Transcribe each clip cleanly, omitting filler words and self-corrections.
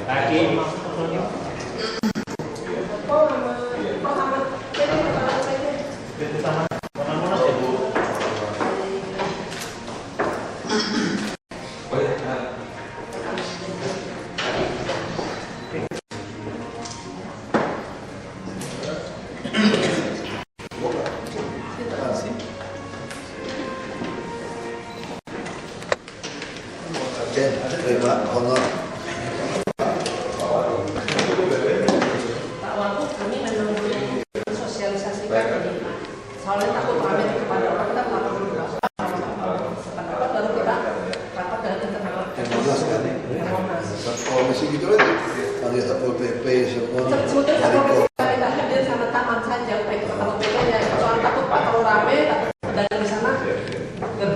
Lagi. Terima honor. Pak Wagub, kami memang belum sosialisasikan ini, Pak. Soalnya takut pamit kepada orang, kita lapor dulu sependapat baru kita rapat dengan internal. Kalau masih gitu lagi, ada Satpol PP semua. Sebetulnya Satpol PP kita hadir sama taman saja, baik Satpol PP-nya. Soal takut Pak kalau rame, dan di sana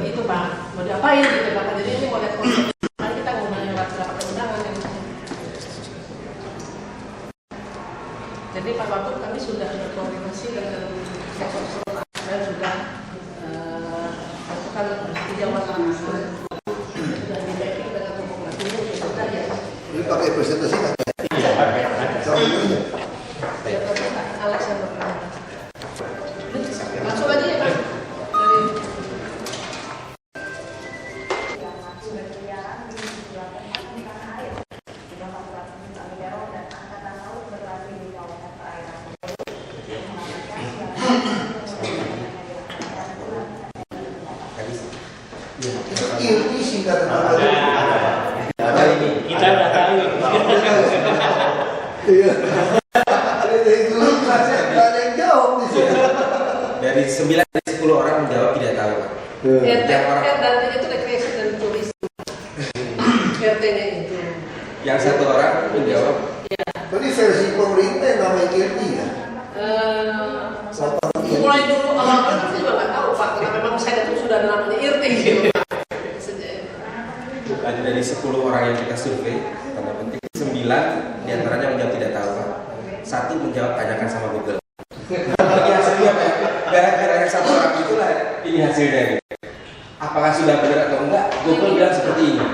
itu Pak, mau diapain gitu Pak. Jadi ini mau lihat konsep. Jadi Pak Wagub, kami sudah berkoordinasi dengan sektor dan sudah melakukan pinjaman langsung dan di backing dengan Komnas HAM itu sudah ya. Ini pakai presentasi kan? Iya, pakai. Ya, Pak Alex yang berpresentasi. Langsung aja ya Pak. Ini singkatan Ada ini. Kita nggak tahu. Iya. Dari dulu kelasnya nggak ada yang jawab di sini. Dari 9 dari 10 orang menjawab tidak tahu, Pak. RT itu rekreasi dan tourism. RT-nya itu. Yang satu orang menjawab. Ya. Tadi versi pemerintah yang namanya IRT ya. Mulai dulu awal-awal saya juga nggak tahu Pak, karena memang saya itu sudah namanya IRT gitu. Bukan dari 10 orang yang kita survei, tanda penting 9 diantaranya menjawab tidak tahu, Pak. 1 menjawab tanyakan sama Google. Ini hasilnya Pak. Gara-gara yang 1 orang itulah ini hasilnya. Apakah sudah benar atau enggak? Google bilang seperti ini.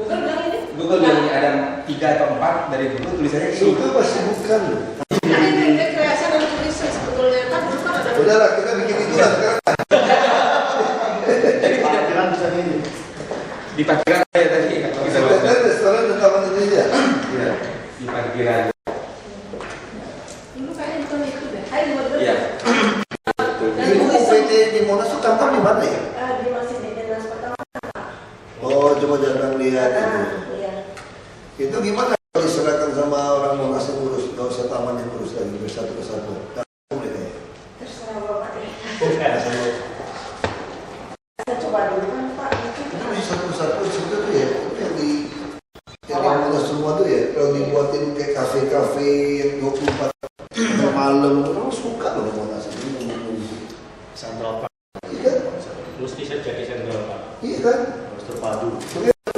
Google bilang ini? Google bilang ini ada 3 atau 4 dari Google tulisannya ini. Itu masih bukan loh. Ini rekreasi dan tourism sebetulnya kan bukan ada. Udahlah, kita bikin itu lah sekarang. Jadi tidak bisa ini. Di parkiran saya tadi. Kita Kita restoran dan taman Indonesia. Iya, di parkiran. Dulu kayaknya bukan itu deh. Ayo bener. Iya. Ini UPT di Monas itu kantor di mana ya? Di masih di dinas pertama. Oh, coba jangan lihat itu. Iya. Itu gimana kalau diserahkan sama orang Monas yang ngurus? Gak usah taman yang ngurus lagi, bersatu kesatu. Terserah Bapak deh. Saya coba dulu kan Pak. Itu masih satu kesatu situ tuh ya. Itu yang di Monas semua tuh ya. Kalau dibuatin kayak kafe-kafe yang 24 malam, orang suka loh Monas ini. Santral Pak. Iya kan? Terus bisa jadi sentral Pak. Iya kan? Harus terpadu.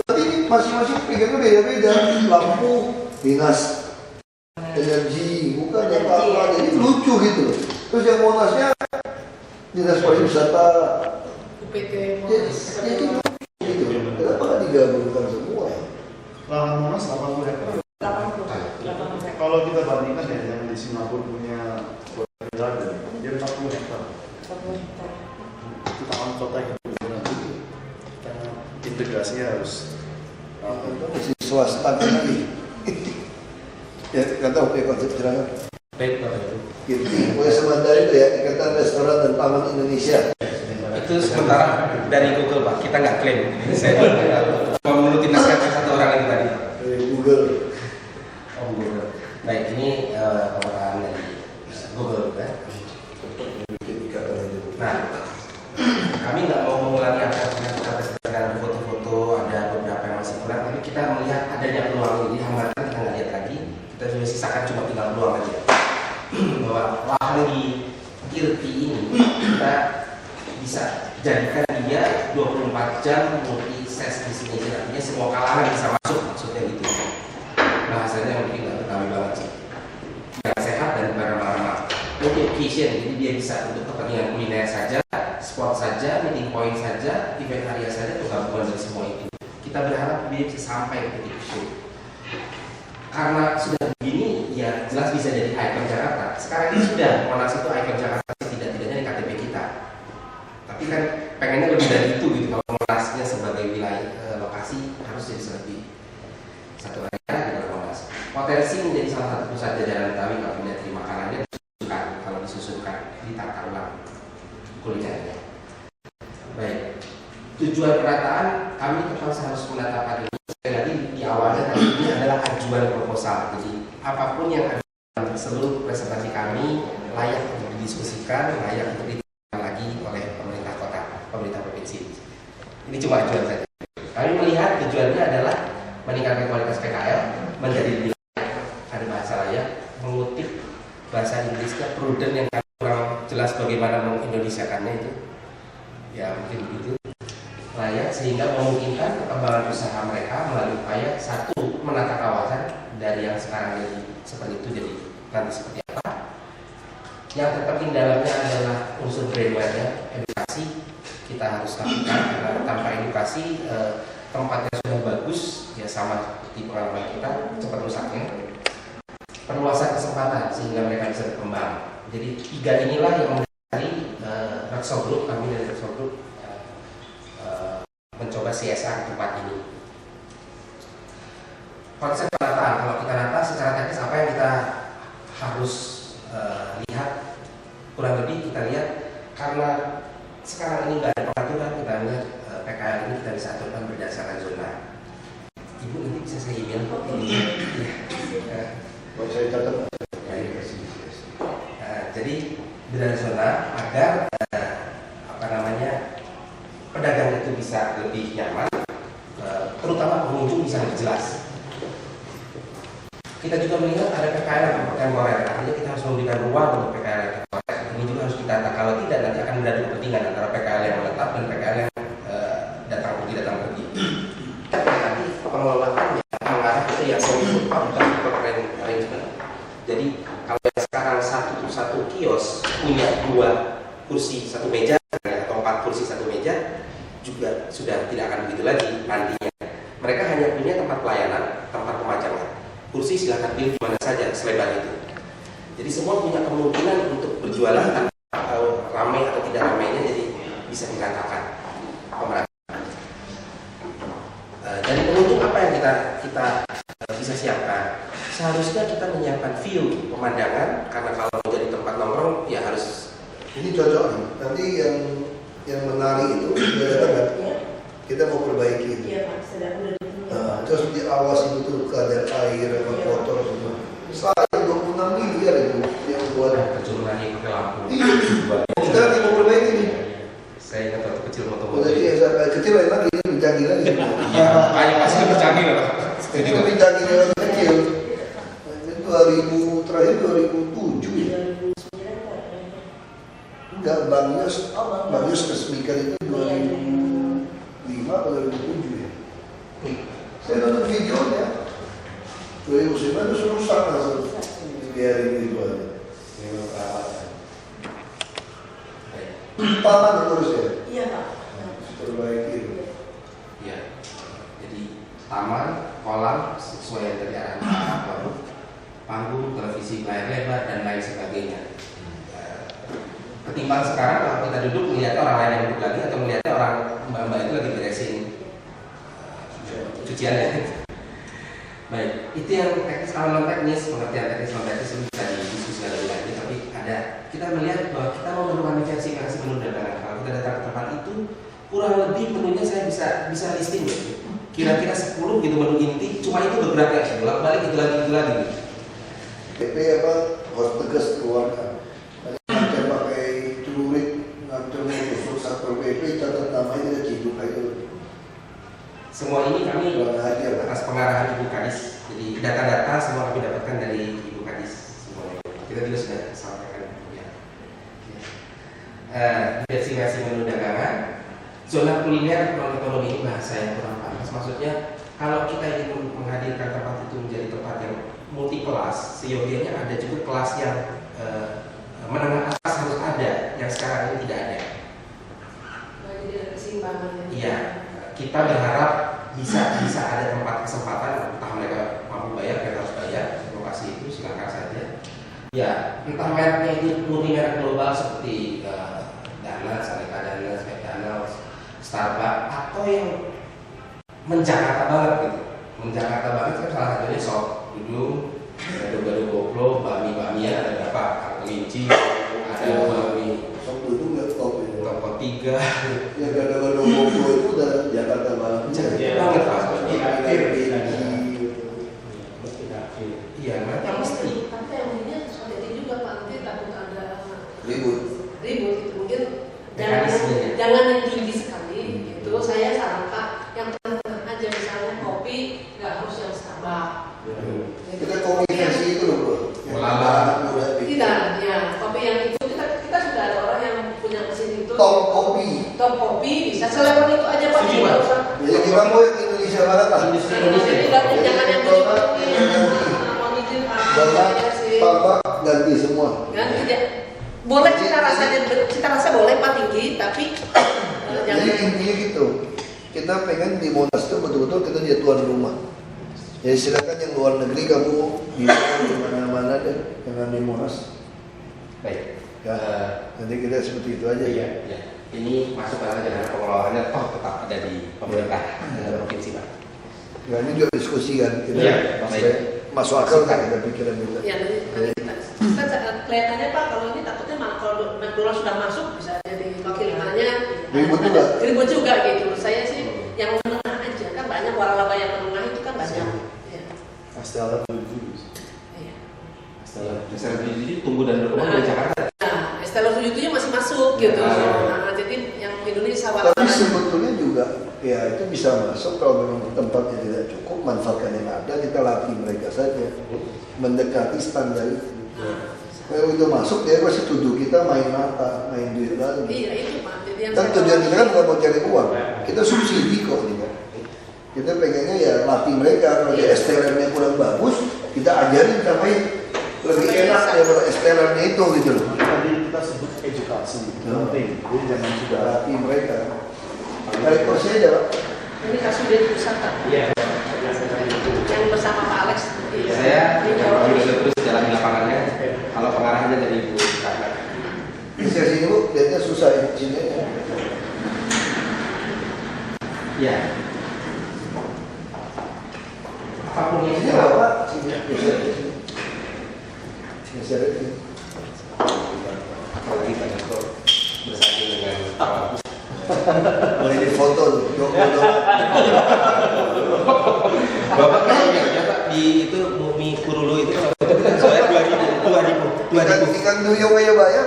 Tapi ini masing-masing pikirnya beda-beda. Lampu, dinas energi, bukan yang apa. Jadi lucu gitu. Terus yang Monasnya dinas pariwisata. UPT Jadi gitu. Kenapa nggak digabungkan semua ya? Lahan Monas 80 hektar. 80. Kalau kita bandingkan ya yang di Singapura punya Garden, dia 40 hektar. 40 hektar. Itu taman kota yang benar. Karena integrasinya harus Masih swasta kan lagi. Ya, nggak tahu ya konsep serangan. Baik, Bapak Ibu. Gitu. Pokoknya sementara itu ya, Ikatan Restoran dan Taman Indonesia. Itu sementara dari Google Pak, kita nggak klaim. Saya cuma menuruti naskah satu orang itu tadi. Dari Google. Oh Google. Baik, ini orang dari Google kan. Nah, kami nggak mau mengulangi apa yang kita presentasikan, foto-foto, ada beberapa yang masih kurang, tapi kita melihat adanya peluang ini, hambatan kita nggak lihat lagi, kita sudah sisakan cuma tinggal peluang aja. Bahwa lahan di IRT ini kita bisa jadikan dia 24 jam multi ses di sini, artinya semua kalangan bisa masuk, maksudnya gitu. Bahasanya mungkin nggak ketahui banget sih. Yang sehat dan ramah-ramah. Multi occasion, jadi dia bisa untuk kepentingan kuliner saja, spot saja, meeting point saja, event area saja, itu gabungan dari semua itu. Kita berharap dia bisa sampai ke titik itu. karena sudah begini, ya jelas bisa jadi ikon Jakarta. Sekarang ini sudah, Monas itu ikon Jakarta tidak-tidaknya di KTP kita. Tapi kan pengennya lebih dari itu gitu. Kalau Monasnya sebagai wilayah lokasi harus jadi lebih satu area di dalam Monas. Potensi menjadi salah satu pusat jajanan Betawi kalau tidak terima makanannya kalau disusunkan ditata ulang kulinernya. Baik, tujuan penataan kami terpaksa harus menetapkan ini. Sekali lagi di awalnya tadi ini adalah ajuan proposal. Jadi apapun yang ada dalam seluruh presentasi kami layak untuk didiskusikan, layak untuk diterima lagi oleh pemerintah kota, pemerintah provinsi. Ini cuma ajuan saja. Kami melihat tujuannya adalah meningkatkan kualitas PKL menjadi lebih layak. Ada bahasa layak, mengutip bahasa Inggrisnya prudent yang kurang jelas bagaimana mengindonesiakannya itu. Ya mungkin begitu. Layak sehingga memungkinkan perkembangan usaha mereka melalui upaya satu menata kawasan dari yang sekarang jadi seperti itu jadi nanti seperti apa. Yang terpenting dalamnya adalah unsur brainware-nya, edukasi kita harus lakukan karena tanpa edukasi tempatnya sudah bagus ya sama seperti pengalaman kita cepat rusaknya. Perluasan kesempatan sehingga mereka bisa berkembang. Jadi tiga inilah yang mendasari Rexo Group, kami dari Rexo Group mencoba CSR tempat ini. Konsep penataan, kalau kita nata secara teknis apa yang kita harus lihat, kurang lebih kita lihat karena sekarang ini nggak ada pengaturan, kita lihat PKL ini kita bisa aturkan berdasarkan zona. Ibu nanti bisa saya email kok ini. Saya catat. Jadi berdasarkan zona agar pedagang itu bisa lebih nyaman, terutama pengunjung bisa lebih jelas. Kita juga melihat ada PKL yang temporer, artinya kita harus memberikan ruang untuk PKL yang temporer. Ini juga harus ditata. Kalau tidak nanti akan beradu kepentingan antara PKL yang menetap dan PKL yang datang pergi. Nanti pengelolaan yang mengarah itu yang semi bukan arrangement. Jadi kalau yang sekarang satu kios punya 2 kursi 1 meja atau 4 kursi 1 meja juga sudah tidak akan begitu lagi nantinya. Mereka hanya punya tempat pelayanan, tempat pemajangan. Kursi silahkan pilih mana saja selebar itu. Jadi semua punya kemungkinan untuk berjualan atau ramai atau tidak ramainya jadi bisa dikatakan pemerataan. Dari pengunjung apa yang kita bisa siapkan? Seharusnya kita menyiapkan view pemandangan karena kalau jadi tempat nongkrong ya harus. Ini cocok nih. Nanti yang menarik itu biasanya kita mau perbaiki itu. Iya Pak, sedang udah Terus diawasi betul keadaan air, apa kotor semua. Misalnya 26 miliar itu yang buat. Kecurunannya pakai lampu. Iya. Kita lagi mau perbaiki nih. Saya ingat waktu kecil motor. Jadi yang kecil lagi ini berjanji lagi. Iya, makanya pasti bercanggih lah. Itu berjanji yang kecil. Itu 2000 terakhir 2007 ya. Enggak, Bang Yos resmikan itu 2005 atau 2007 ya. Saya nonton videonya 2009 itu rusak langsung dibiarin gitu aja. Taman terus ya. Iya Pak. Perbaiki. Ya, jadi taman, kolam sesuai yang tadi arahan, panggung, televisi layar lebar dan lain sebagainya. Ketimbang sekarang kalau kita duduk melihat orang lain yang duduk lagi atau melihatnya orang mbak-mbak itu lagi beresin cuciannya. Baik, itu yang teknis non teknis, pengertian teknis non teknis itu bisa didiskusikan lebih lanjut. Tapi kita melihat bahwa kita mau melakukan versi menu dagangan. Kalau kita datang ke tempat itu kurang lebih menunya saya bisa listing kira-kira 10 gitu menu inti, cuma itu bergerak ya, bolak-balik itu lagi. PP apa harus tegas keluarga. Nanti pakai celurit ngatur untuk satpol PP catat namanya dan ciduk aja. Semua ini kami atas pengarahan Ibu Kadis. Jadi data-data semua kami dapatkan dari Ibu Kadis semuanya. Kita juga sudah sampaikan ya. Versi menu dagangan, zona kuliner non ekonomi ini bahasa yang kurang pantas. Maksudnya kalau kita ingin menghadirkan tempat itu menjadi tempat yang multi kelas, seyogianya ada juga kelas yang menengah atas harus ada, yang sekarang ini tidak ada. Jadi ada keseimbangan. Iya, kita berharap bisa ada tempat kesempatan, entah mereka mampu bayar, mereka harus bayar. Ya, entah mereknya itu murni merek global seperti Dana, Salika Dana, McDonald's, Starbucks, atau yang menjakarta banget gitu. Menjakarta banget kan salah satunya sop dudung, gado-gado koplo, bami-bamian, ada berapa? Kelinci, ada bami Sop dudung nggak top ya. toko 3. Ya gado-gado Bogor itu udah Jakarta banget. Iya banget Pak. Iya, mereka mesti Tapi yang ini seperti ini juga Pak, nanti takut ada Ribut. ribut gitu. Mungkin Mekanismenya. jangan yang tinggi sekali gitu. Saya saran Pak yang tengah aja, misalnya kopi nggak harus yang Starbucks. Kita kopi versi itu loh bro. Yang Melala. udah bikin. Tidak, ya kopi yang itu kita sudah ada orang yang punya mesin itu. Top kopi. Top kopi bisa selevel itu aja Pak. Setuju, Nggak Pak. usah. Jadi kita mau yang Indonesia banget lah. Industri Indonesia. Jadi jangan yang beli-beli. Mau izin Pak. Banyak Saya sih. Starbucks ganti semua. Kan tidak boleh cita rasa boleh Pak tinggi, tapi Jadi jangan. intinya gitu. Kita pengen di Monas itu betul-betul kita jadi tuan rumah. Jadi silakan yang luar negeri kamu di mana-mana deh, jangan di Monas. Baik. Ya, nanti kita seperti itu aja. Iya, iya. Ini masuk karena dengan pengelolaannya toh tetap ada di pemerintah provinsi Pak. Ya, ini juga diskusi kan. Kita Iya, supaya masuk akal kan kita pikiran kita. Ya nanti kita kelihatannya Pak kalau ini takutnya malah kalau McDonald sudah masuk bisa jadi wakil hanya Ribut juga. Ribut juga gitu. Saya sih yang menengah aja kan banyak waralaba yang menengah itu kan banyak. Ya. Astella Iya. Dasar jadi tumbuh dan berkembang dari Jakarta. Nah, Estella 77 masih masuk gitu. Nah, jadi yang Indonesia Tapi waralaba. sebetulnya juga ya itu bisa masuk kalau memang tempatnya tidak cukup, manfaatkan yang ada, kita latih mereka saja mendekati standar itu. Kalau itu masuk dia pasti tuduh kita main mata, main duit lagi. Iya itu Pak. Jadi yang Kan saya tujuan kita kan tahu- bukan mau cari uang, kita subsidi kok ini kan. Kita pengennya ya latih mereka, kalau dia STLM-nya kurang bagus, kita ajarin sampai lebih enak daripada STLM-nya itu gitu loh. Tadi kita sebut edukasi, itu penting. Jadi jangan sudah Latih mereka. Tarik kursi aja Pak. Ini Kasudin Pusat Pak. Iya. Yang bersama Pak Alex. Iya. Saya Ini juga terus jalan di lapangannya. Kalau pengarahnya dari Ibu Kakak. Di sini Bu, lihatnya susah ya di sini ya. Iya. Apapun yang Ini kita apa? lakukan. Sini, geser. Geser aja. Apalagi banyak kok bersanding dengan Boleh difoto tuh, 20 dolar. Bapak kan ya Pak di itu Mumi Kurulu itu soalnya 2000. Ikan duyung aja bayar.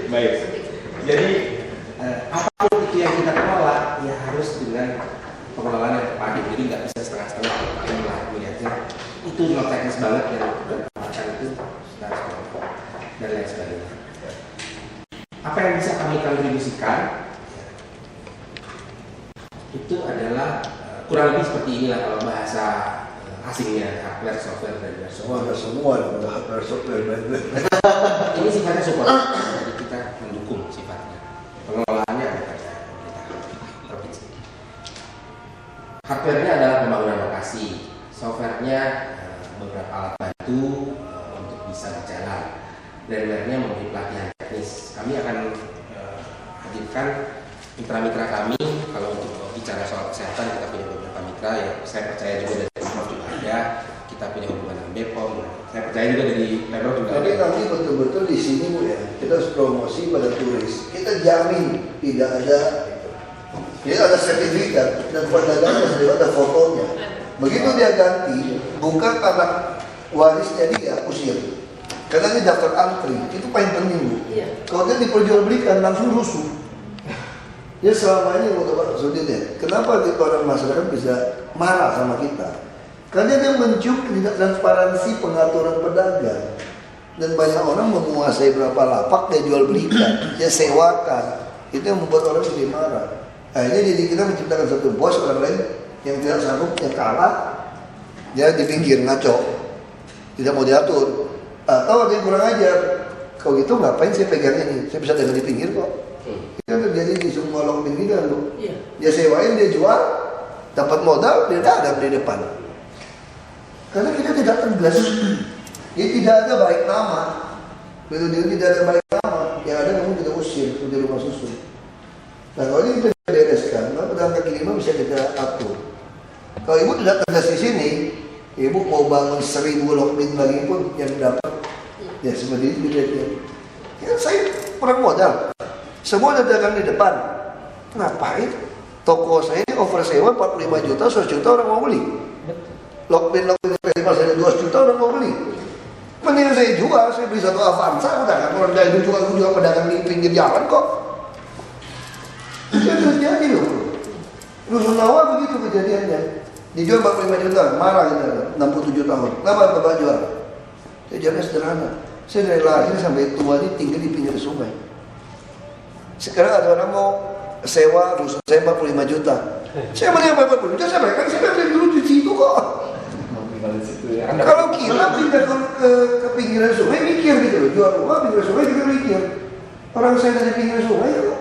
Baik. Jadi apapun itu yang kita kelola ya harus dengan pengelolaan yang tepat. Jadi nggak bisa setengah-setengah. Inilah melihatnya itu non teknis banget yang berkembang itu dan lain sebagainya. Apa yang bisa kami kontribusikan itu adalah kurang lebih seperti inilah kalau bahasa asingnya hardware, software, dan Semua ada software. semua ada hardware, software, dan Ini sifatnya support, jadi kita mendukung sifatnya. Pengelolaannya ada pada pemerintah provinsi. Hardware-nya adalah pembangunan lokasi, software-nya beberapa alat bantu untuk bisa berjalan, dan lainnya memberi pelatihan teknis. Kami akan hadirkan mitra-mitra kami. Kalau untuk bicara soal kesehatan kita punya beberapa mitra ya. Saya percaya juga dari Pemprov juga ada. Kita punya hubungan dengan BPOM. Saya percaya juga dari Pemprov juga Tapi ada. nanti betul-betul di sini Bu ya, kita harus promosi pada turis. Kita jamin tidak ada, jadi ada sertifikat dan pedagangnya sendiri ada fotonya. Begitu dia ganti, bukan anak warisnya dia usir. Karena ini daftar antri, itu paling penting Bu. Iya. Kalau dia diperjualbelikan langsung rusuh. Ya selama ini untuk Pak Sudin ya, kenapa di orang masyarakat bisa marah sama kita? Karena dia mencium ketidaktransparansi pengaturan pedagang. Dan banyak orang menguasai berapa lapak dia jual belikan, dia sewakan. Itu yang membuat orang jadi marah. Akhirnya jadi kita menciptakan satu bos orang lain yang tidak sanggup, yang kalah, dia di pinggir ngaco, tidak mau diatur. Atau ada yang kurang ajar. Kalau gitu ngapain saya pegang ini? Saya bisa dagang di pinggir kok. Itu yang terjadi di semua long pinggiran Bu. Iya. Dia sewain, dia jual, dapat modal, dia dagang di depan. Karena kita tidak tegas. Jadi tidak ada baik nama. Betul tidak ada baik nama. Yang ada kamu kita usir seperti rumah susun. Nah kalau ini kita bereskan, maka pedagang kaki lima bisa kita atur. Kalau ibu tidak tegas di sini, ibu mau bangun 1000 lokmin lagi pun yang dapat ya seperti itu dia. Ya saya kurang modal. Semua ada dagang di depan. Ngapain? Toko saya ini oversewa 45 juta, 100 juta orang mau beli. Lokmin lima saya 200 juta orang mau beli. Mending saya jual, saya beli satu Avanza, udah kan orang dari itu juga pedagang di pinggir jalan kok. Itu terjadi loh. Rusunawa begitu kejadiannya. Dijual 45 juta, marah kita 67 tahun. Kenapa Bapak jual? Saya jualnya sederhana. Saya dari lahir sampai tua ini tinggal di pinggir sungai. Sekarang ada orang mau sewa rusun saya 45 juta. Saya mending 40 juta, saya berikan, saya dari dulu di situ kok. Kalau kira pindah ke pinggiran sungai mikir gitu loh, jual rumah pinggir sungai juga mikir. Orang saya dari pinggir sungai kok.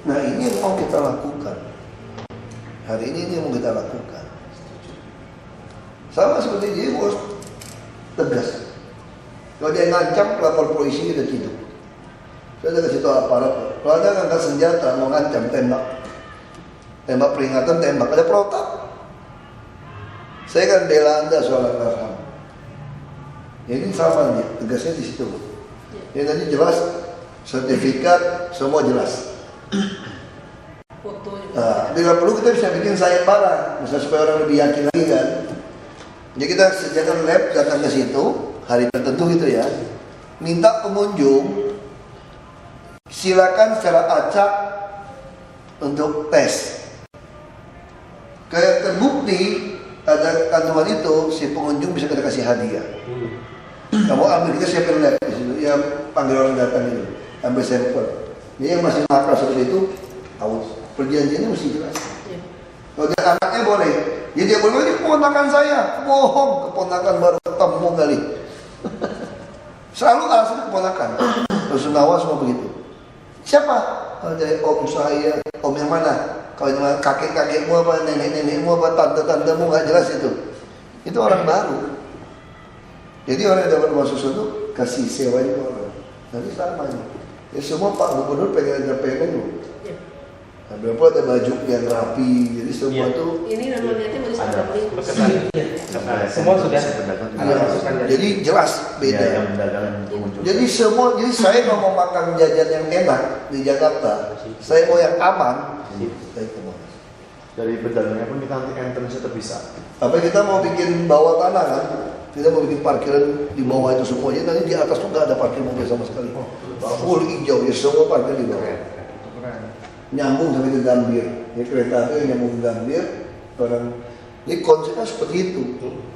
Nah ini yang mau kita lakukan. Hari ini yang mau kita lakukan. Sama seperti dia bos, tegas. Kalau dia ngancam lapor polisi kita tidur. Saya udah kasih tahu aparat. Kalau ada ngangkat senjata mau ngancam tembak, tembak peringatan tembak ada protap. Saya kan bela Anda soal ham. Ini sama nih, tegasnya di situ. Ini tadi jelas, sertifikat semua jelas. Foto juga. Nah, bila perlu kita bisa bikin sayembara, misalnya supaya orang lebih yakin lagi kan. Jadi kita sediakan lab datang ke situ hari tertentu gitu ya. Minta pengunjung silakan secara acak untuk tes. Kayak terbukti ada kandungan itu, si pengunjung bisa kita kasih hadiah. Kamu ambil, kita siapin lab di situ, ya panggil orang datang itu, ambil sampel. Dia yang masih nakal seperti itu, awas. Perjanjiannya mesti jelas. Kalau dia anaknya boleh, jadi dia boleh, ini keponakan saya, bohong, keponakan baru ketemu kali. Selalu alasan keponakan. Rusunawa semua begitu. Siapa? Dari om saya, om yang mana? Kalau cuma kakek-kakekmu apa, nenek-nenekmu apa, tante-tantemu nggak jelas itu. Itu orang baru. Jadi orang yang dapat rumah susun itu kasih sewa itu orang. Nanti sama aja. Ya semua Pak Gubernur pengen loh. Nah, berapa ada baju yang rapi, jadi semua tuh. Ini namanya mau ada disampaikan. semua sudah Ya, jadi jelas beda. pengunjung. Jadi semua, jadi saya kalau mau makan jajan yang enak di Jakarta, saya mau yang aman. Dari pedagangnya pun kita nanti entrance terpisah. Apa kita mau bikin bawah tanah kan? Kita mau bikin parkiran di bawah itu semua. Jadi nanti di atas tuh nggak ada parkir mobil sama sekali. Full hijau, ya semua parkir di bawah. Nyambung sampai ke Gambir. Ini kereta itu nyambung ke Gambir. Orang ini konsepnya seperti itu.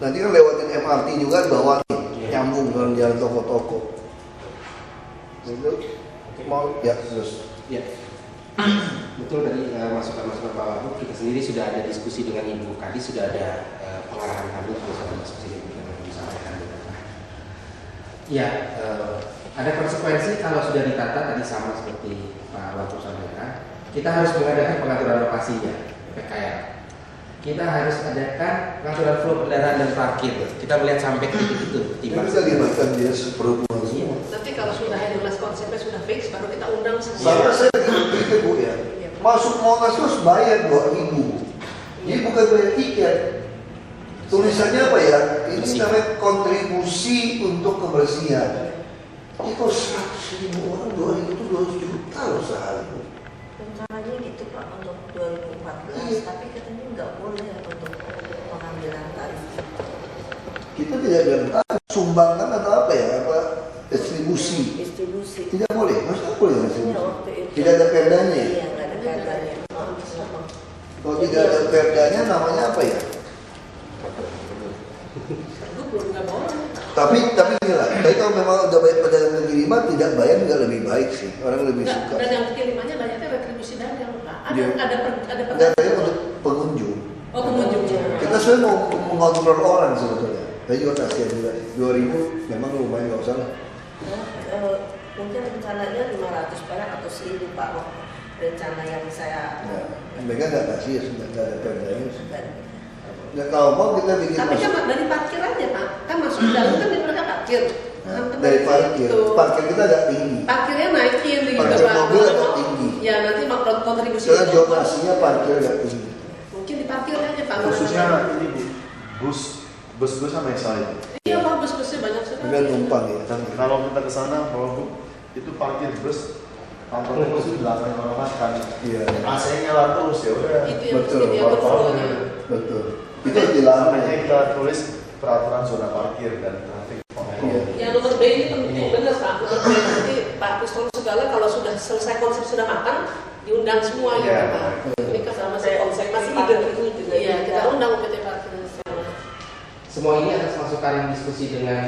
Nanti kan lewatin MRT juga di bawah nih, nyambung dengan jalan toko-toko. Itu mau ya terus. Ya. Betul dari masukan-masukan Pak Wagub, kita sendiri sudah ada diskusi dengan Ibu Kadis, sudah ada pengarahan kami bersama diskusi yang disampaikan. Ya, ada konsekuensi kalau sudah ditata tadi sama seperti Pak Wagub sampaikan. Kita harus mengadakan pengaturan lokasinya, PKL. Kita harus adakan pengaturan flow kendaraan dan parkir. Kita melihat sampai ke titik itu. Kita bisa libatkan dia perhubungan semua. Nanti kalau sudah ada jelas konsepnya sudah fix, baru kita undang semua. Sama saya begitu Bu ya. Masuk Monas terus bayar 2.000. Jadi bukan bayar tiket. Tulisannya apa ya? Ini namanya kontribusi untuk kebersihan. Itu 100.000 orang, 2.000 itu 200 juta loh sehari. Rencananya gitu Pak untuk 2014, tapi katanya nggak boleh untuk pengambilan tarif. Kita tidak bilang sumbangan atau apa ya? Apa distribusi? Distribusi. Tidak boleh, maksudnya boleh Iya, distribusi. waktu itu. Tidak ada perdanya. Iya, nggak ada perdanya. Kalau tidak ada perdanya namanya apa ya? Nggak boleh. Tapi gini lah, tapi kalau memang udah bayar pedagang kaki lima tidak bayar juga lebih baik sih, orang lebih Nggak, suka. dan yang kaki limanya banyaknya retribusi dagang Pak. Ada Iya. ada Dan saya untuk pengunjung. Oh pengunjung. Kita sebenarnya mau mengontrol orang sebetulnya. Saya juga kasihan juga. 2.000 memang lumayan nggak usah lah. Mungkin rencananya 500 perak atau 1.000 Pak. Rencana yang saya Ya, mereka nggak kasih ya sudah nggak ada perdanya. dan Nggak kalau mau kita bikin Tapi masuk. kan dari parkir aja Pak. Kan masuk ke dalam kan parkir. Nah, dari parkir, Itu. parkir kita agak tinggi. Parkirnya naikin gitu Parkir Pak. mobil agak tinggi. Ya nanti kontribusi Karena itu zonasinya parkir agak tinggi. mungkin di parkir aja Pak. Khususnya ini Bu, bus sama yang lain. Iya Pak, bus-busnya banyak sekali. Dengan numpang ya. Kalau kita ke sana, Bapak Bu, itu parkir bus, kantor bus itu belakang orang makan. Iya. AC-nya lah terus ya udah. Itu yang Betul. mesti diatur flow-nya. Betul. Itu dilarang. Makanya kita tulis peraturan zona parkir dan traffic kontrol. Iya. Yang nomor B ini penting benar Pak. Nomor B nanti Pak Pistol segala kalau sudah selesai konsep sudah matang diundang semua gitu Iya. Pak. Ini kan sama si konsep masih Parkir ide. ini juga Iya, kita tidak. undang PT Parkir Nasional. Semua ini atas masukan diskusi dengan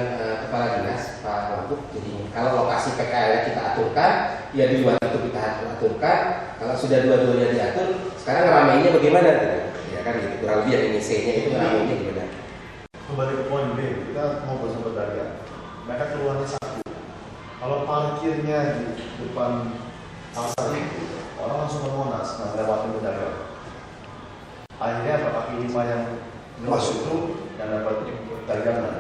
Kepala Dinas Pak Wagub. Jadi kalau lokasi PKL kita aturkan, ya di luar itu kita aturkan. Kalau sudah dua-duanya diatur, sekarang ramainya bagaimana? Ya kan gitu. Kurang lebih yang ini C-nya itu ramainya gimana? Kembali ke poin B, kita mau bersama pedagang. Mereka keluarnya satu. Kalau parkirnya di depan pasar itu, orang langsung ke Monas, nah lewatin pedagang. Akhirnya apa kaki lima yang masuk itu yang dapat dagangan.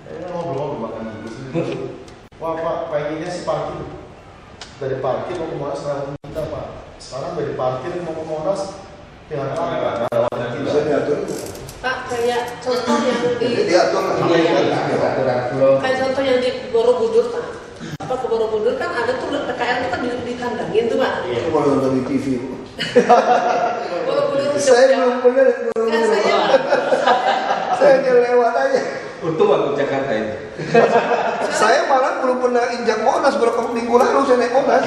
Ngobrol-ngobrol makan bus itu. Wah Pak, pengennya sih parkir dari parkir mau ke Monas lewat kita Pak. Sekarang dari parkir mau ke Monas dengan apa? Lewatin kita. Bisa diatur. Pak kayak contoh yang Jadi di diatur. Ini yang aturan flow. kayak contoh yang di Borobudur Pak. Apa ke Borobudur kan ada tuh PKL itu kan ditandangin tuh Pak. Itu mau nonton di TV. Bu. Borobudur Saya Jogja. belum pernah. Kan saya Saya hanya lewat aja. Untung Wagub Jakarta ini. Saya malah belum pernah injak Monas, berapa minggu lalu saya naik Monas.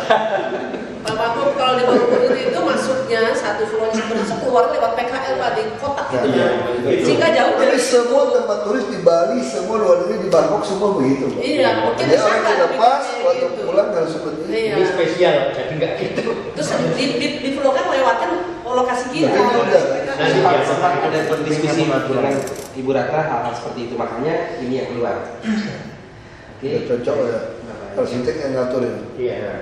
Pak Wagub kalau di Borobudur itu masuknya satu flow seperti keluar lewat PKL Pak di kotak gitu Iya, Pak. betul. Sehingga jauh Tapi dari semua tempat turis di Bali, semua luar negeri di Bangkok semua begitu. Iya, mungkin Jadi di orang sana tidak pas, dibikinnya waktu gitu. pulang harus seperti itu. Iya. Ini spesial, jadi nggak gitu. Terus di flow kan lewatkan lokasi kita. Tapi juga. Nanti Sempat, ya, sempat sempat ada berdiskusi dengan Ibu Ratra hal-hal seperti itu, makanya ini yang keluar. Oke. Ya, cocok ya. Arsitek yang ngatur ya. Iya.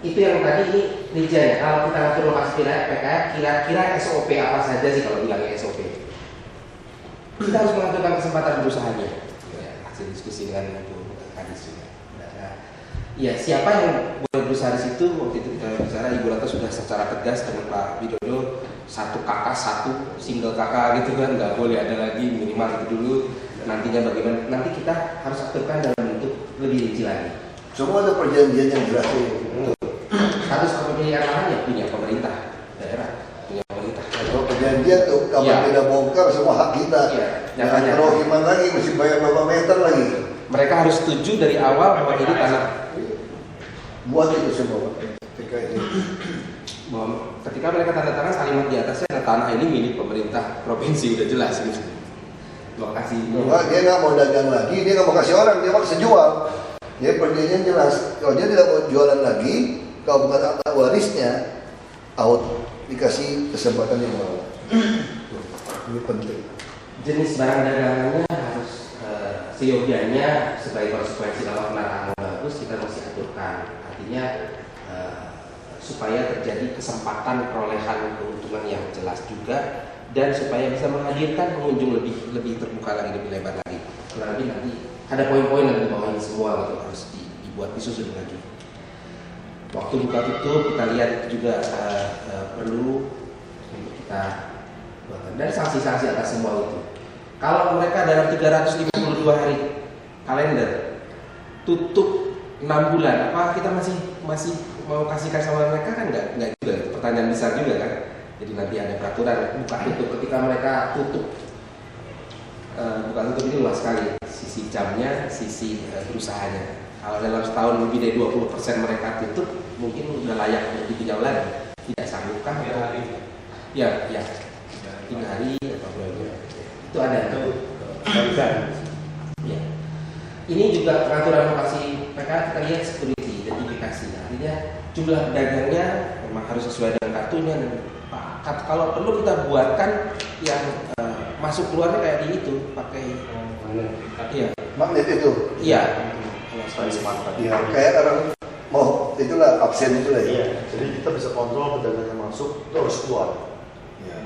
Itu yang tadi ini Rija ya, kalau kita ngatur lokasi PKL, kira-kira SOP apa saja sih kalau bilangnya SOP? Kita harus mengaturkan kesempatan berusahanya. Ya, hasil diskusi dengan Ibu Kadis juga. Nah, ya siapa yang boleh berusaha di situ? Waktu itu kita bicara Ibu Rata sudah secara tegas dengan Pak Widodo, satu kakak satu single kakak gitu kan, nggak boleh ada lagi, minimal itu dulu. Nantinya bagaimana? Nanti kita harus aturkan dalam bentuk lebih rinci lagi. Semua ada perjanjian yang jelas ya. Status kepemilikan lahan ya punya pemerintah daerah, punya pemerintah. Kalau perjanjian tuh, Iya. kapan kita bongkar semua hak kita. Iya, Jangan nyatanya. kerohiman lagi, mesti bayar berapa meter lagi. Mereka harus setuju dari awal bahwa ini tanah. Buat itu semua. PKL ini. Bahwa ketika mereka tanda tangan kalimat di atasnya, nah, tanah ini milik pemerintah provinsi udah jelas gitu. Lokasi ini. Wah, dia nggak mau dagang lagi, dia nggak mau kasih orang, dia maksa jual. Dia perjanjian jelas. Kalau dia tidak mau jualan lagi, kalau bukan akta warisnya, out, dikasih kesempatan yang mau. Ini penting. Jenis barang dagangannya harus seyogianya sebagai konsekuensi kalau penataan bagus kita mesti aturkan. Artinya supaya terjadi kesempatan perolehan keuntungan yang jelas juga dan supaya bisa menghadirkan pengunjung lebih terbuka lagi, lebih lebar lagi. Kurang lebih nanti ada poin-poin yang di bawah ini semua gitu, harus dibuat disusun lagi. Waktu buka tutup kita lihat itu juga perlu untuk kita buatkan dan sanksi-sanksi atas semua itu. Kalau mereka dalam 352 hari kalender tutup 6 bulan, apa kita masih mau kasihkan sama mereka kan enggak juga, itu pertanyaan besar juga kan. Jadi nanti ada peraturan buka tutup ketika mereka tutup. Buka tutup ini luas sekali, sisi jamnya, sisi berusahanya. Kalau dalam setahun lebih dari 20% mereka tutup, mungkin udah layak untuk ditinjau lagi. Tidak sanggupkah? Ya, 3 hari atau berapa? Itu ada. Ya. Ini juga pengaturan lokasi PKL kita lihat security, identifikasi. Artinya jumlah pedagangnya memang harus sesuai dengan kartunya. Dan kalau perlu kita buatkan yang masuk keluarnya kayak di itu, pakai iya. Magnet itu. Iya. Ya, kayak orang mau itulah absen itulah ya. Iya, jadi kita bisa kontrol pedagang yang masuk itu harus keluar. Ya.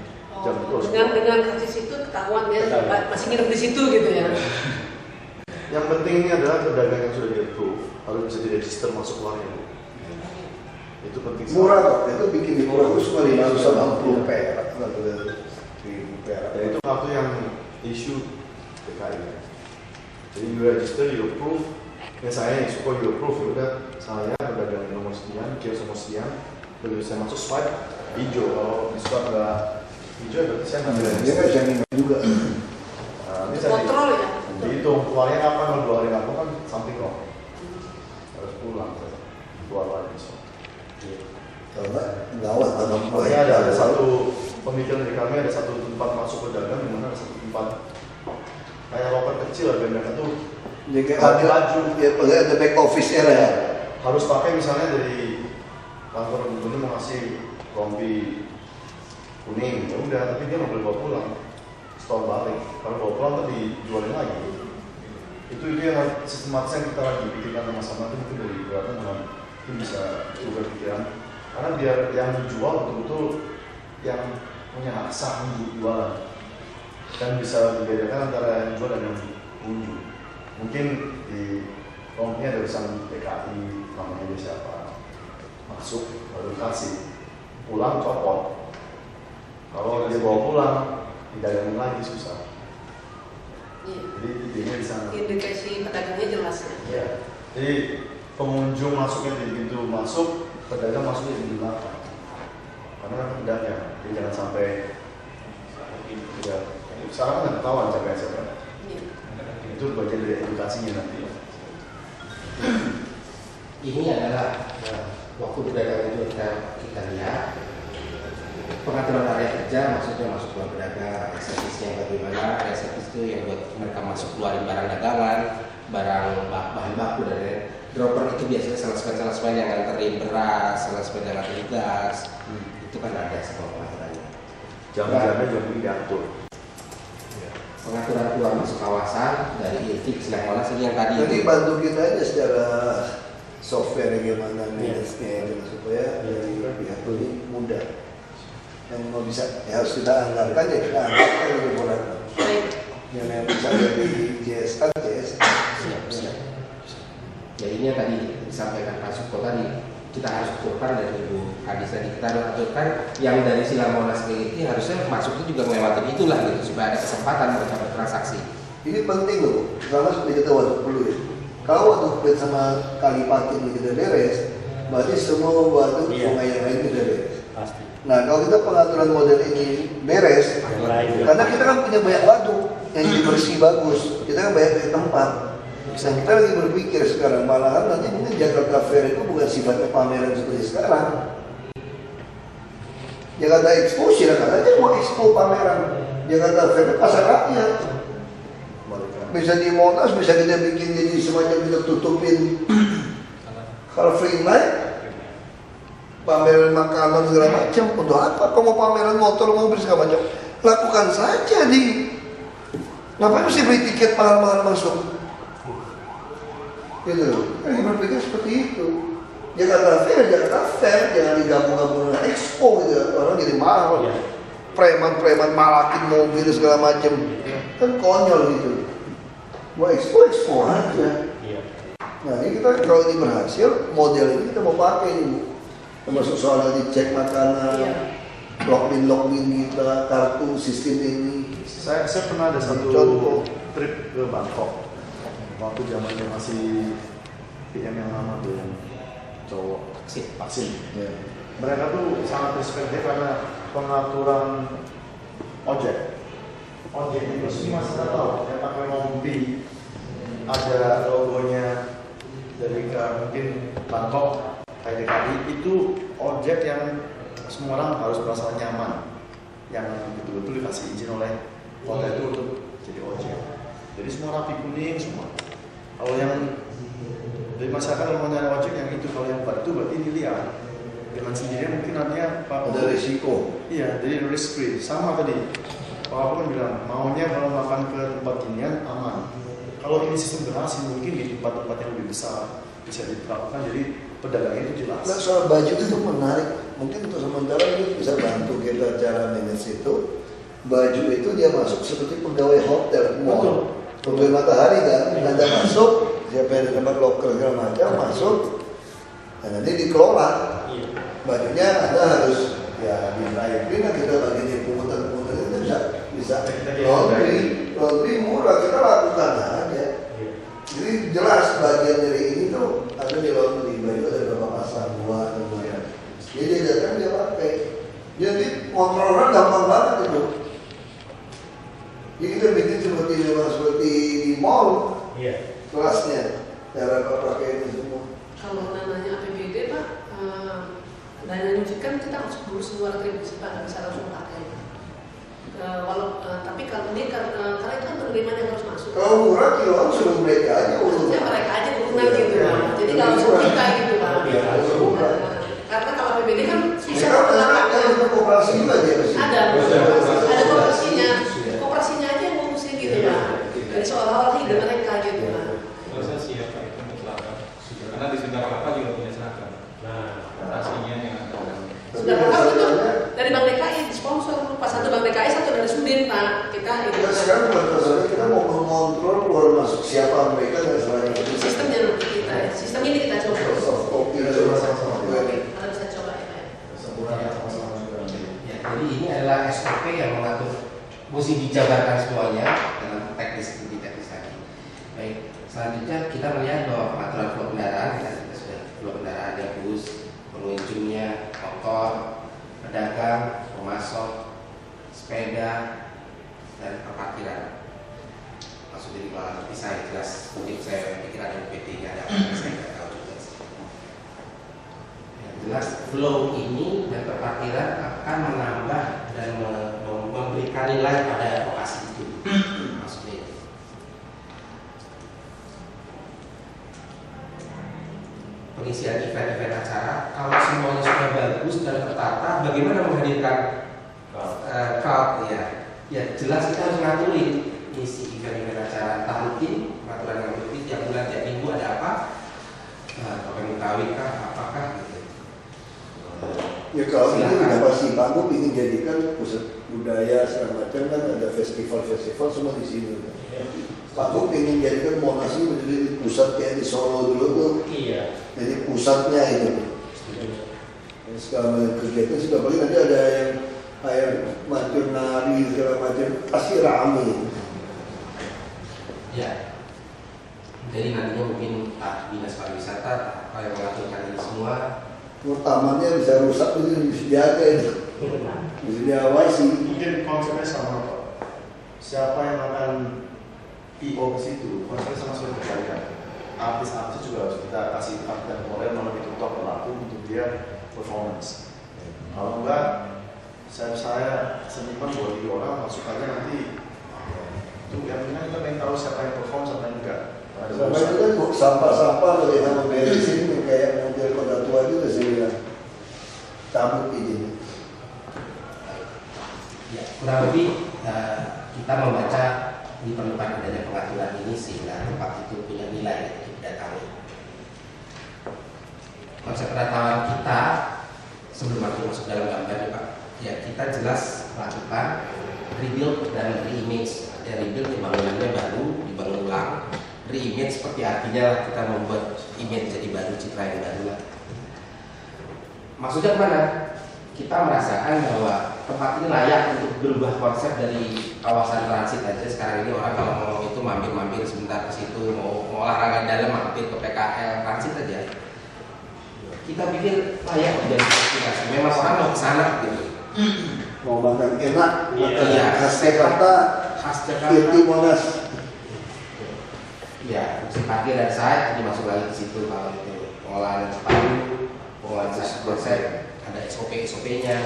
Jam terus. Dengan karcis itu ketahuan ya masih nginep di situ gitu ya. Yang penting ini adalah pedagang yang sudah di-approve harus bisa diregister masuk keluarnya. Itu penting. Murah kok, itu bikin di murah itu cuma 560 perak, nggak boleh 1.000 perak. Dan itu kartu yang issue DKI. Jadi you register, you approve. Ya saya yang suka you approve, ya udah saya pedagang nomor sekian, kios nomor sekian, begitu saya masuk swipe hijau. Kalau di swipe nggak hijau, berarti saya nggak bisa. Dia nggak jamin juga. Nanti saya Kontrol ya. dihitung keluarnya kapan, kalau 2 hari aku kan something wrong. Harus pulang, keluar lagi. So. Kalau nggak gawat tanam Makanya ada satu pemikiran dari kami, ada satu tempat masuk pedagang, di mana ada satu tempat kayak loker kecil lah, mereka tuh jadi ganti ada baju. ya pakai ada back office-nya lah ya. Harus pakai misalnya dari kantor gubernur mau ngasih rompi kuning, ya udah, tapi dia nggak boleh bawa pulang, store balik. Kalau bawa pulang tuh dijualin lagi. Itu yang sistematis yang kita lagi pikirkan sama-sama, itu mungkin dari beberapa teman itu bisa juga pikiran. Karena biar yang dijual betul-betul yang punya hak sah untuk jualan dan bisa dibedakan antara yang jual dan yang unjuk. Mungkin di rompinya ada tulisan PKI, namanya dia siapa, masuk baru kasih, pulang copot. Kalau dia bawa pulang didagangin lagi susah. Iya. Jadi idenya di sana. Indikasi pedagangnya jelas ya. Ya. Jadi pengunjung masuknya di pintu masuk, pedagang masuknya di pintu belakang. Karena kan pedagang, jadi jangan sampai ya, sekarang kan nggak ketahuan siapa. Iya. Itu bagian dari edukasinya nanti. Ini adalah waktu pedagang itu kita lihat pengaturan area kerja, maksudnya masuk keluar pedagang, servisnya bagaimana, servis itu yang buat mereka masuk keluarin barang dagangan, barang bahan baku dari dropper itu biasanya salesman yang nganterin beras, salesman yang nganterin gas, itu kan ada semua pengaturannya. Jam-jamnya juga diatur. Pengaturan keluar masuk kawasan dari Ilfik Silang Monas ini yang tadi. Jadi bantu kita aja secara software gimana managenya supaya dari pihak ini mudah. Yang mau bisa ya harus kita anggarkan ya kita anggarkan lebih murah. Baik. Yang bisa dari JS kan JS. Siap. Jadi ini yang tadi disampaikan Pak Suko tadi, kita harus aturkan dari Ibu Hadis tadi, kita harus aturkan yang dari Silang Monas ke ini harusnya masuknya juga melewati itulah gitu supaya ada kesempatan mereka bertransaksi. Ini penting loh, karena seperti kita waduk perlu ya. Kalau waduk bed sama kali patin kita beres, berarti semua waduk sungai yang lain kita beres. Pasti. Nah kalau kita pengaturan model ini beres, karena kita kan punya banyak waduk yang jadi bersih bagus, kita kan banyak tempat. Nah, kita lagi berpikir sekarang malahan nanti mungkin Jakarta Fair itu bukan sifatnya pameran seperti sekarang. Jakarta Expo silakan aja mau expo pameran. Jakarta Fair itu pasar rakyat. Bisa di Monas, bisa kita bikin jadi semacam kita tutupin Car Free Night, pameran makanan segala macam. Untuk apa? Kalau mau pameran motor, mobil segala macam, lakukan saja di. Ngapain mesti beli tiket mahal-mahal masuk? Gitu loh, kan berpikir seperti itu. Jakarta Fair, jangan digabung-gabung dengan Expo gitu. Orang jadi mahal. Preman-preman malakin mobil segala macam, kan konyol gitu. Mau Expo aja. Nah ini kita kalau ini berhasil, model ini kita mau pakai ini, termasuk soal dicek makanan, login kita, kartu sistem ini. Saya pernah ada satu Contoh. trip ke Bangkok. Waktu zamannya masih PM yang lama tuh yang cowok vaksin. Ya. Mereka tuh sangat respect dia karena pengaturan ojek itu sih masih nggak tahu yang pakai rompi ada logonya dari mungkin Bangkok kayak DKI itu ojek yang semua orang harus merasa nyaman, yang betul-betul dikasih izin oleh kota itu untuk jadi ojek. Jadi semua rapi kuning semua. Kalau yang dari masyarakat kalau mau nyari ojek yang itu, kalau yang batu berarti ini liar. Dengan sendirinya mungkin nantinya Pak Ada risiko. Iya, jadi risk free. Sama tadi Pak Wapun bilang maunya kalau makan ke tempat ginian aman. Kalau ini sistem berhasil mungkin di tempat-tempat yang lebih besar bisa diterapkan. Jadi pedagangnya itu jelas. Nah soal baju itu menarik. Mungkin untuk sementara ini bisa bantu kita cara manage itu. Baju itu dia masuk seperti pegawai hotel, mall. Pembeli matahari kan, Anda masuk, siapa yang di tempat loker segala macam masuk, dan nanti dikelola. Bajunya Anda harus ya dinaikin, kita bagian pungutan-pungutan itu bisa laundry murah, kita lakukan aja. Jadi jelas bagian dari ini tuh ada di laundry, baju ada berapa pasang, 2 atau 3. Jadi dia datang dia pakai. Jadi kontrolnya gampang banget itu. Jadi kita bikin seperti di mall, kelasnya, cara pakai itu semua. Kalau namanya APBD Pak, dana nyuci kan kita harus ngurus 200.000 sih Pak, nggak bisa langsung pakai. Tapi kalau ini karena itu kan penerimaan yang harus masuk. Kalau murah kiloan suruh mereka aja. Maksudnya mereka aja urunan gitu Pak. Jadi nggak usah kita gitu Pak. Karena kalau APBD kan bisa Ada untuk koperasi juga dia pasti. ada koperasinya. Koperasinya aja yang ngurusin gitu Pak. Jadi seolah-olah ide mereka gitu Pak. Rasa siap Pak itu untuk seragam. Karena di Sunda Kelapa juga punya seragam. Nah, operasinya yang ada. Sudah tahu itu dari Bank DKI sponsor, pas satu Bank DKI satu dari Sudin Pak. Kita itu Kita sekarang buat masalah kita mau mengontrol keluar masuk siapa mereka dan sebagainya. sistemnya nanti kita, sistem ini kita coba. Soft copy dan sama-sama. Kalau bisa coba ya Pak. Sempurna sama-sama juga. Ya, jadi ini adalah SOP yang mengatur mesti dijabarkan semuanya dalam teknis lebih teknis tadi. Baik, selanjutnya kita melihat bahwa pengaturan flow kendaraan kita sudah flow kendaraan ada bus, pengunjungnya, motor, pedagang, pemasok, sepeda, dan parkiran. Masuk jadi kelola terpisah jelas. Mungkin saya pikir ada UPT-nya ada apa saya nggak tahu juga. Yang jelas flow ini dan parkiran akan menambah dan memberikan nilai pada lokasi itu. Maksudnya itu. Pengisian event-event acara, kalau semuanya sudah bagus dan tertata, bagaimana menghadirkan crowd ya? Ya jelas kita harus ngaturin isi event-event acara entah rutin, pengaturan yang rutin tiap bulan tiap minggu ada apa? Program Betawi kah? Apakah? Gitu. Ya kalau ini udah pasti panggung ingin jadikan pusat budaya segala macam kan ada festival-festival semua di sini. Panggung ingin jadikan Monas ini menjadi pusat kayak di Solo dulu tuh. Iya. Jadi pusatnya itu. Sekarang kegiatan sudah paling nanti ada yang kayak macam nari segala macam pasti ramai. Ya. Jadi nantinya mungkin dinas pariwisata apa yang mengaturkan ini semua. Tamannya bisa rusak itu bisa jaga itu. Bisa diawasi. Mungkin konsepnya sama Pak. Siapa yang akan PO ke situ, konsepnya sama seperti kalian. Artis-artis juga harus kita kasih hak dan boleh malah ditutup pelaku untuk dia performance. Kalau enggak, saya seniman 2-3 orang masuk aja nanti. Itu yang penting kita pengen tahu siapa yang perform, siapa yang enggak. Sampai itu kan sampah-sampah kalau kita mau beresin kayak model kota tua itu udah saya bilang cabut ini. Ya, kurang lebih kita membaca diperlukan adanya pengaturan ini sehingga tempat itu punya nilai untuk didatangi. Konsep pendataan kita sebelum masuk dalam gambar ya Pak, ya kita jelas melakukan rebuild dan re-image. Ya, rebuild bangunannya baru dibangun ulang. Re-image seperti artinya kita membuat image jadi baru, citra yang baru lah. Maksudnya kemana? Kita merasakan bahwa tempat ini layak untuk berubah konsep dari kawasan transit aja. Sekarang ini orang kalau mau itu mampir-mampir sebentar ke situ, mau olahraga dalam mampir ke PKL transit aja. Kita pikir layak menjadi destinasi. Memang orang mau ke sana gitu. Mau makan enak, makan Iya. khas Jakarta, Khas Irti Jakarta. Monas. Ya, fungsi parkir dan site dimasuk lagi ke situ kalau itu pengolahan sepatu, pengolahan konsep, ada SOP-nya.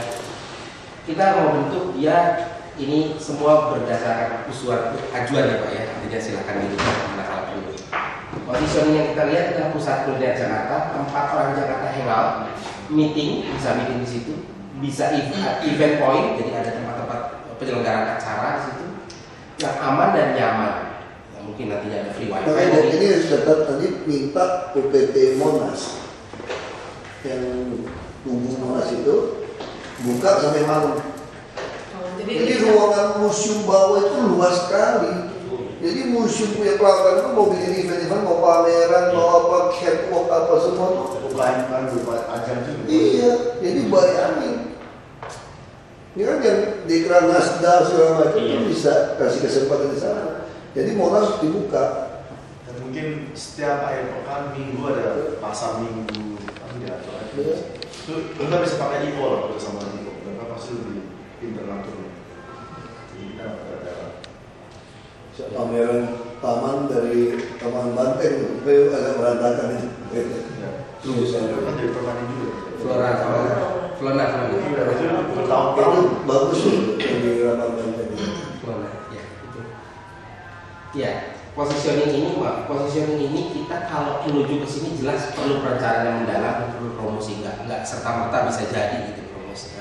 Kita mau bentuk dia ini semua berdasarkan usulan ajuan ya Pak ya. Artinya silakan dilihat mana kalau perlu. Positioning yang kita lihat adalah pusat kuliner Jakarta, tempat orang Jakarta hangout, meeting, bisa meeting di situ, bisa event point, jadi ada tempat-tempat penyelenggaraan acara di situ yang aman dan nyaman. Mungkin nantinya ada free wifi Makanya dari ini tetap tadi minta UPT Monas yang tubuh Monas itu buka sampai malam. Oh, Jadi ruangan museum bawah itu luas sekali. Jadi museum punya pelanggan itu mau bikin event-event, mau pameran, mau apa, catwalk apa semua tuh. Bukan ajang juga. Iya, jadi bayangin. Ini kan yang di Nasdaq segala macam itu bisa kasih kesempatan di sana. Jadi Monas dibuka. Dan mungkin setiap akhir pekan minggu ada pasar minggu. Tapi ya, itu kita bisa pakai Ivo lah bersama Ivo. Mereka pasti lebih pintar ngatur. Jadi kita ada Pameran taman dari Taman Banteng itu agak berantakan itu. Terus itu kan dari permainan juga. Flora. Iya, itu Itu bertahun-tahun. bagus tuh yang di Taman Banteng. Flora, ya itu. Ya, positioning ini kita kalau menuju ke sini jelas perlu perencanaan yang mendalam, perlu promosi, nggak serta merta bisa jadi gitu promosi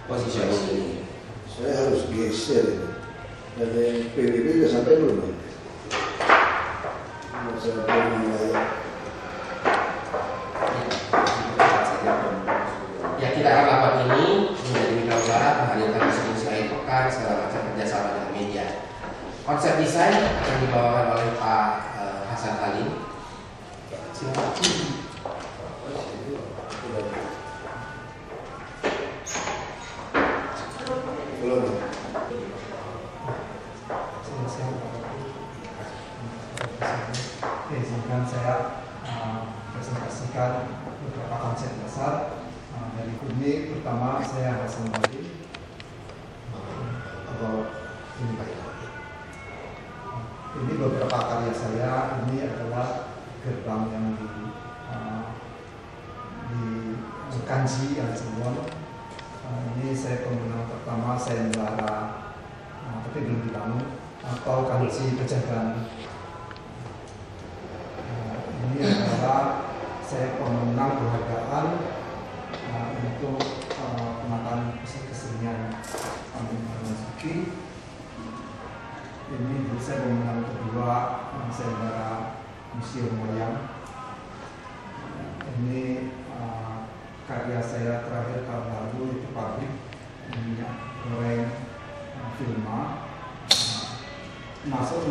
positioning ini. Saya harus geser ini. Dan yang PBB udah sampai belum ya? Saya belum layak. Ya kita akan lakukan ini menjadi mitra usaha, menghadirkan diskusi akhir pekan, segala macam kerjasama dengan media. Konsep desain akan dibawakan oleh Pak Hasan Halim. Silakan. Belum. Izinkan saya presentasikan beberapa konsep dasar dari ini. Pertama, saya Hasan Halim. Ini beberapa karya saya. Ini adalah gerbang yang di kanji yang Cirebon. Ini saya penggunaan pertama, saya melihara tapi belum dibangun, atau kanji Pejagan. Ini adalah saya pemenang penghargaan untuk penataan pusat kesenian Kampung Marzuki. Ini saya pemenang kedua saya Museum Wayang. Ini karya saya terakhir tahun lalu, itu pabrik minyak goreng Filma, masuk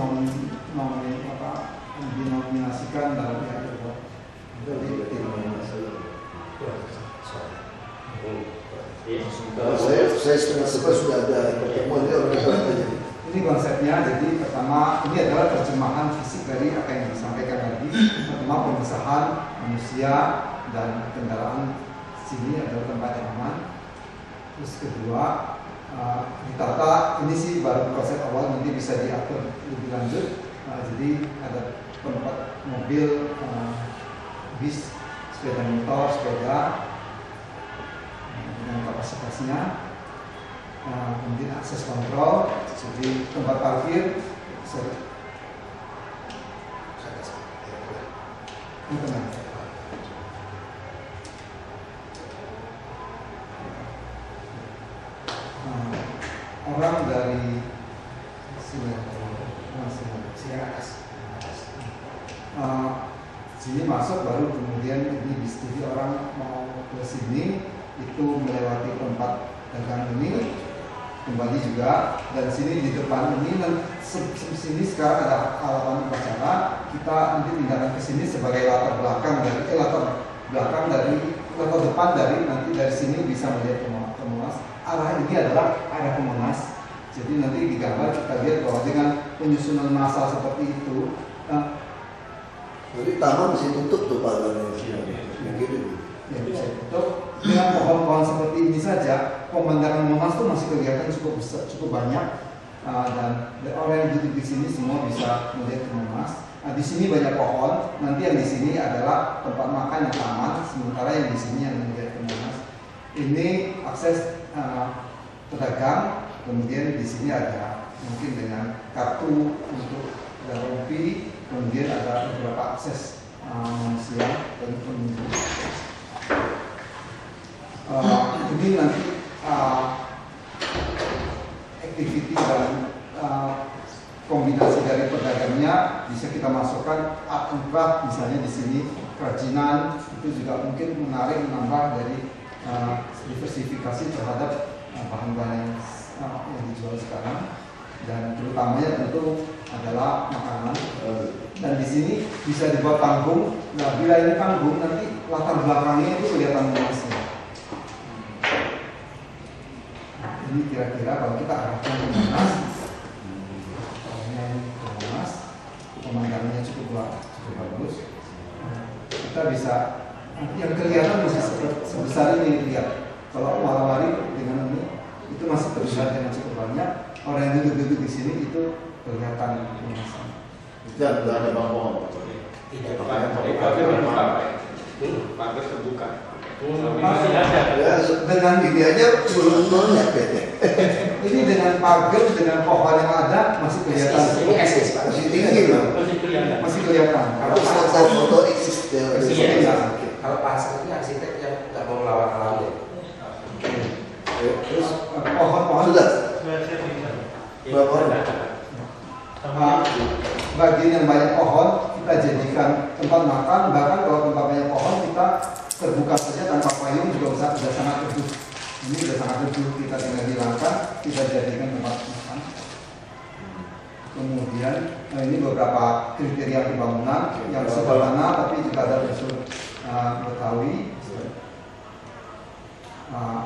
dinominasikan dalam pihak kedua. Saya setengah sebelas sudah ada pertemuan dia orang aja. Ini konsepnya. Jadi pertama, ini adalah terjemahan fisik dari apa yang disampaikan tadi. Pertama, pemisahan manusia dan kendaraan. Sini adalah tempat yang aman. Terus kedua, ditata. Ini sih baru konsep awal, nanti bisa diatur lebih lanjut. Jadi ada tempat mobil, bis, sepeda motor, sepeda dengan kapasitasnya. Kemudian akses kontrol, jadi tempat parkir. Orang dari sini masuk, baru kemudian ini jadi orang mau ke sini itu melewati tempat dagang ini, kembali juga, dan sini di depan ini dan sini sekarang ada halaman upacara. Kita nanti pindahkan ke sini sebagai latar belakang latar depan dari nanti dari sini bisa melihat ke Monas. Arah ini adalah arah ke Monas. Jadi nanti di gambar kita lihat bahwa dengan penyusunan massa seperti itu, Jadi taman mesti tutup tuh pagarnya. Yang gitu. ya bisa tutup dengan pohon-pohon seperti ini saja. Pemandangan Monas itu masih kelihatan cukup besar, cukup banyak, dan orang yang duduk di sini semua bisa melihat ke Monas. Di sini banyak pohon. Nanti yang di sini adalah tempat makan yang taman, sementara yang di sini yang melihat ke Monas. Ini akses pedagang. Kemudian di sini ada mungkin dengan kartu untuk rompi. Kemudian ada beberapa akses manusia dan pengunjung. Ini nanti activity dan kombinasi dari pedagangnya bisa kita masukkan art and craft, misalnya di sini kerajinan itu juga mungkin menarik, menambah dari diversifikasi terhadap bahan-bahan yang dijual sekarang. dan terutamanya tentu adalah makanan. Dan di sini bisa dibuat panggung. Nah, bila ini panggung nanti latar belakangnya itu kelihatan luasnya. Ini kira-kira kalau kita arahkan ke Monas, pemandangannya cukup bagus. Kita bisa yang kelihatan masih sebesar ini lihat. Kalau Malawari dengan ini itu masih terlihat dengan cukup banyak. Orang yang duduk-duduk di sini itu kelihatan luasan. Tidak ada bangkong. Tidak. Pagar terbuka. Pagar terbuka. Masih ada. Ya, dengan ini aja belum banyak ya. Ini dengan pagar, dengan pohon yang ada masih kelihatan. Ini eksis, Pak. Masih tinggi loh. Masih kelihatan. Masih kelihatan. Kalau foto eksis ya. Iya. Kalau Pak Hasan ini arsitek yang nggak mau melawan alam ya. Terus pohon-pohon Sudah. Berapa orang? bagian yang banyak pohon kita jadikan tempat makan. Bahkan kalau tempat banyak pohon kita terbuka saja tanpa payung juga sudah sangat teduh. Ini sudah sangat teduh, kita tinggal hilangkan, kita jadikan tempat makan. Kemudian ini beberapa kriteria pembangunan yang sederhana tapi juga ada unsur Betawi.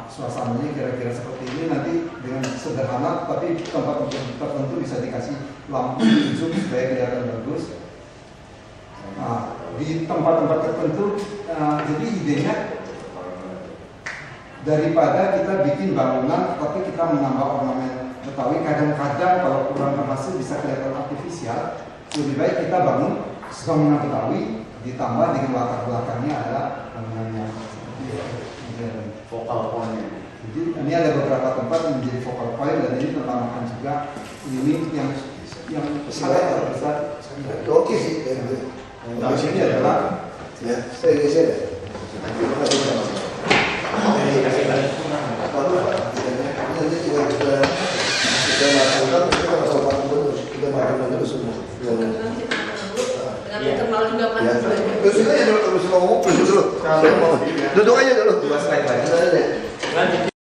Suasananya kira-kira seperti ini, nanti dengan sederhana tapi tempat tertentu bisa dikasih lampu di ujung supaya kelihatan bagus. Di tempat-tempat tertentu jadi idenya daripada kita bikin bangunan tapi kita menambah ornamen Betawi, kadang-kadang kalau kurang berhasil bisa kelihatan artifisial. Lebih baik kita bangun bangunan Betawi ditambah dengan latar belakangnya adalah bangunannya Vokal pointnya. Jadi ini ada beberapa tempat yang menjadi focal point dan ini tempat makan juga. Ini yang sangat terbesar. Oke sih. Nah, ini adalah Ya, saya geser. Terima kasih. Nanti kita lakukan, kita masuk terus, kita makan terus semua. Dengan internal juga kan. Ya, terus aja dulu, terus ngomong, terus dulu. Duduk aja dulu. 2 slide lagi. Lanjut.